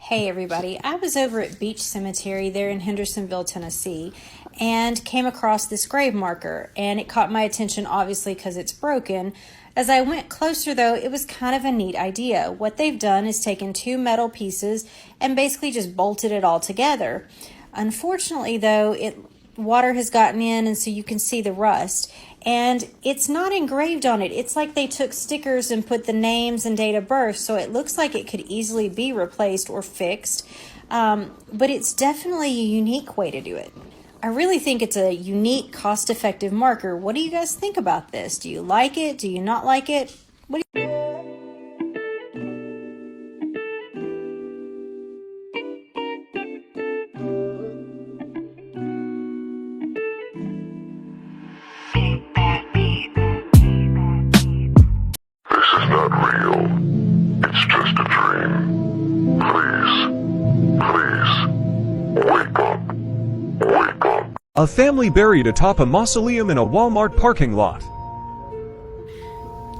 Hey everybody, I was over at Beach Cemetery there in Hendersonville, Tennessee, and came across this grave marker, and it caught my attention obviously because it's broken. As I went closer though, it was kind of a neat idea. What they've done is taken two metal pieces and basically just bolted it all together. Unfortunately though, water has gotten in and so you can see the rust. And it's not engraved on it. It's like they took stickers and put the names and date of birth, so it looks like it could easily be replaced or fixed. But it's definitely a unique way to do it. I really think it's a unique, cost-effective marker. What do you guys think about this? Do you like it? Do you not like it? What do you It's just a dream. Please, wake up. Wake up. A family buried atop a mausoleum in a Walmart parking lot.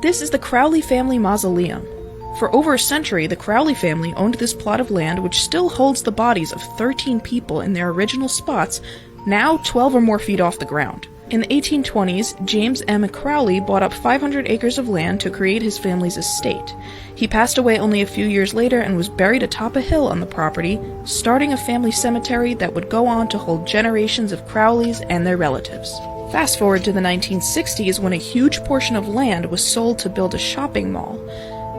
This is the Crowley family mausoleum. For over a century, the Crowley family owned this plot of land which still holds the bodies of 13 people in their original spots, now 12 or more feet off the ground. In the 1820s, James M. Crowley bought up 500 acres of land to create his family's estate. He passed away only a few years later and was buried atop a hill on the property, starting a family cemetery that would go on to hold generations of Crowleys and their relatives. Fast forward to the 1960s when a huge portion of land was sold to build a shopping mall.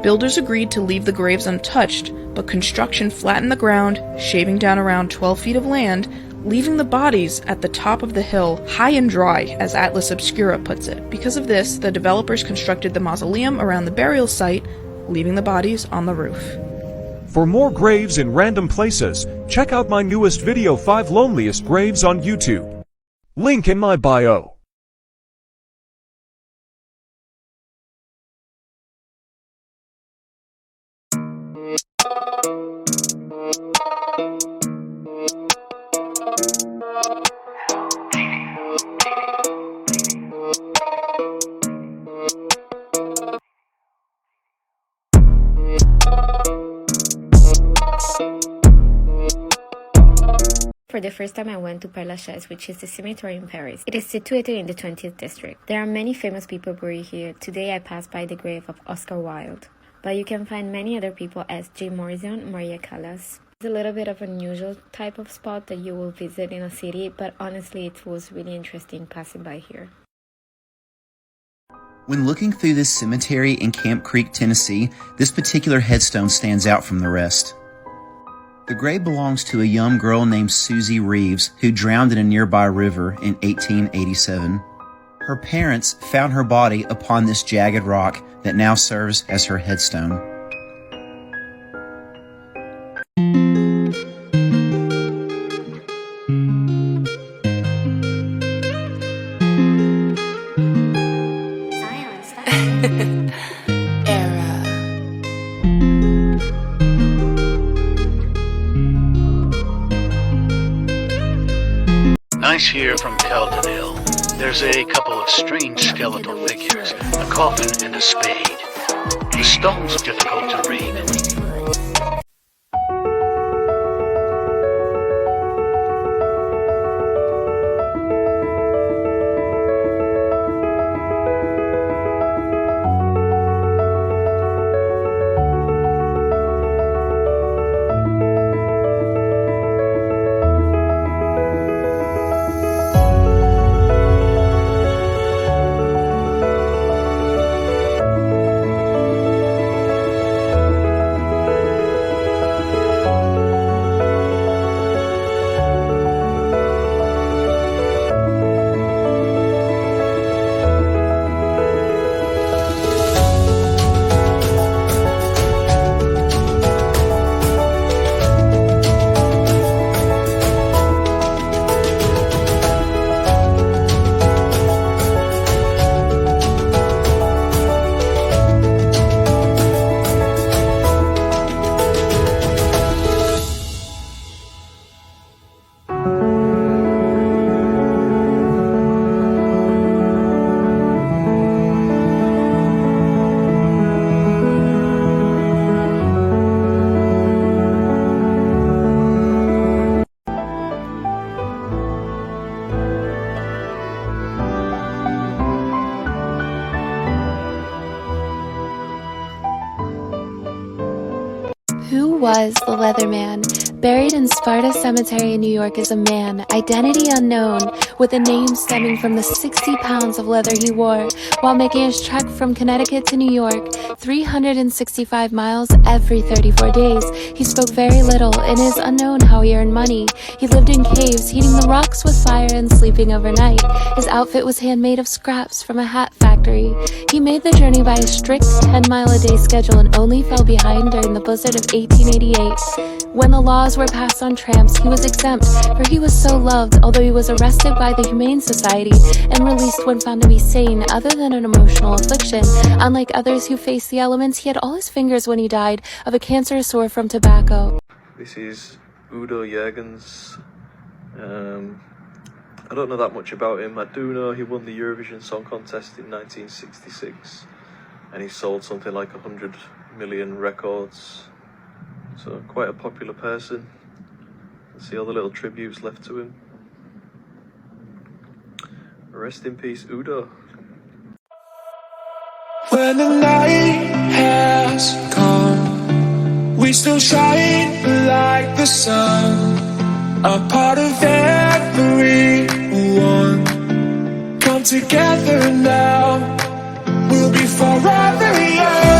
Builders agreed to leave the graves untouched, but construction flattened the ground, shaving down around 12 feet of land, leaving the bodies at the top of the hill high and dry, as Atlas Obscura puts it. Because of this, the developers constructed the mausoleum around the burial site, leaving the bodies on the roof. For more graves in random places, check out my newest video, 5 Loneliest Graves on YouTube. Link in my bio. For the first time I went to Père Lachaise, which is the cemetery in Paris. It is situated in the 20th district. There are many famous people buried here. Today I passed by the grave of Oscar Wilde. But you can find many other people as Jim Morrison, Maria Callas. It's a little bit of an unusual type of spot that you will visit in a city, but honestly it was really interesting passing by here. When looking through this cemetery in Camp Creek, Tennessee, this particular headstone stands out from the rest. The grave belongs to a young girl named Susie Reeves who drowned in a nearby river in 1887. Her parents found her body upon this jagged rock that now serves as her headstone. Nice here from Calden Hill. There's a couple of strange skeletal figures, a coffin and a spade. The stone's difficult to read. was the Leatherman. Buried in Sparta Cemetery in New York is a man, identity unknown, with a name stemming from the 60 pounds of leather he wore while making his trek from Connecticut to New York, 365 miles every 34 days. He spoke very little, and it is unknown how he earned money. He lived in caves, heating the rocks with fire and sleeping overnight. His outfit was handmade of scraps from a hat factory. He made the journey by a strict 10-mile-a-day schedule and only fell behind during the blizzard of 1888. When the laws were passed on tramps, he was exempt, for he was so loved, although he was arrested by the Humane Society and released when found to be sane other than an emotional affliction. Unlike others who faced the elements, he had all his fingers when he died of a cancerous sore from tobacco. This is Udo Jürgens. I don't know that much about him. I do know he won the Eurovision Song Contest in 1966 and he sold something like 100 million records. So quite a popular person. See all the little tributes left to him. Rest in peace, Udo. When the night has come, we still shine like the sun, a part of everyone. Come together now, we'll be forever young.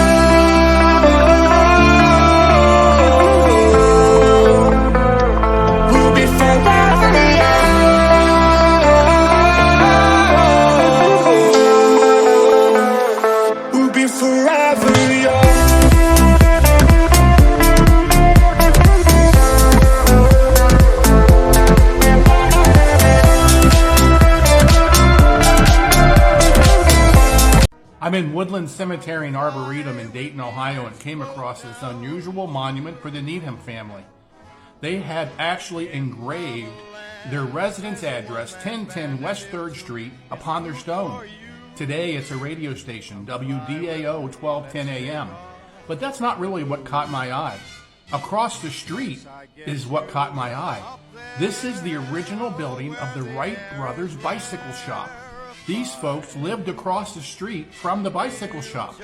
I'm in Woodland Cemetery and Arboretum in Dayton, Ohio, and came across this unusual monument for the Needham family. They had actually engraved their residence address, 1010 West 3rd Street, upon their stone. Today it's a radio station, WDAO 1210 AM. But that's not really what caught my eye. Across the street is what caught my eye. This is the original building of the Wright Brothers Bicycle Shop. These folks lived across the street from the bicycle shop.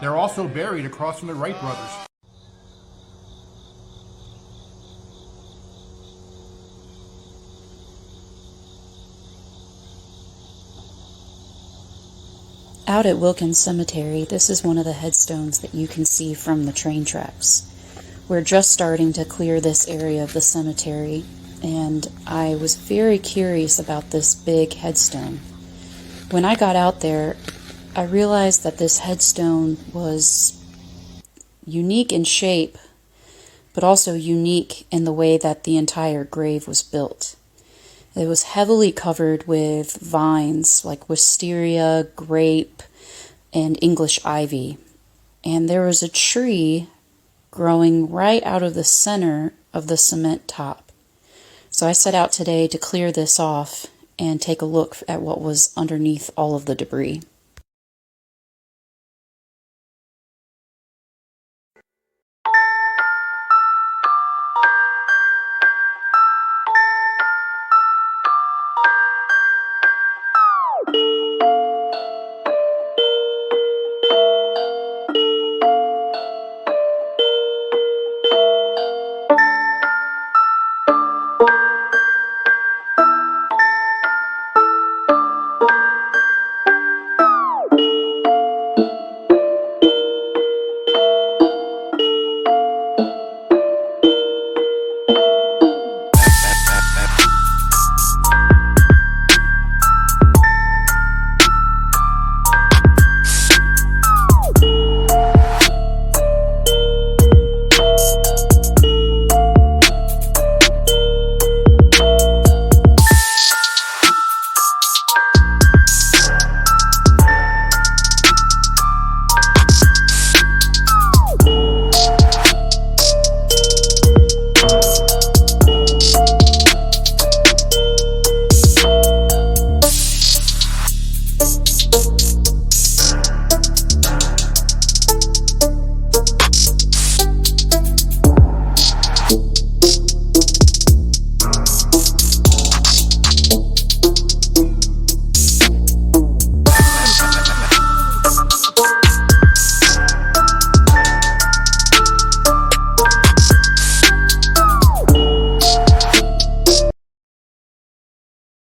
They're also buried across from the Wright brothers. Out at Wilkins Cemetery, this is one of the headstones that you can see from the train tracks. We're just starting to clear this area of the cemetery, and I was very curious about this big headstone. When I got out there, I realized that this headstone was unique in shape, but also unique in the way that the entire grave was built. It was heavily covered with vines like wisteria, grape, and English ivy. And there was a tree growing right out of the center of the cement top. So I set out today to clear this off and take a look at what was underneath all of the debris.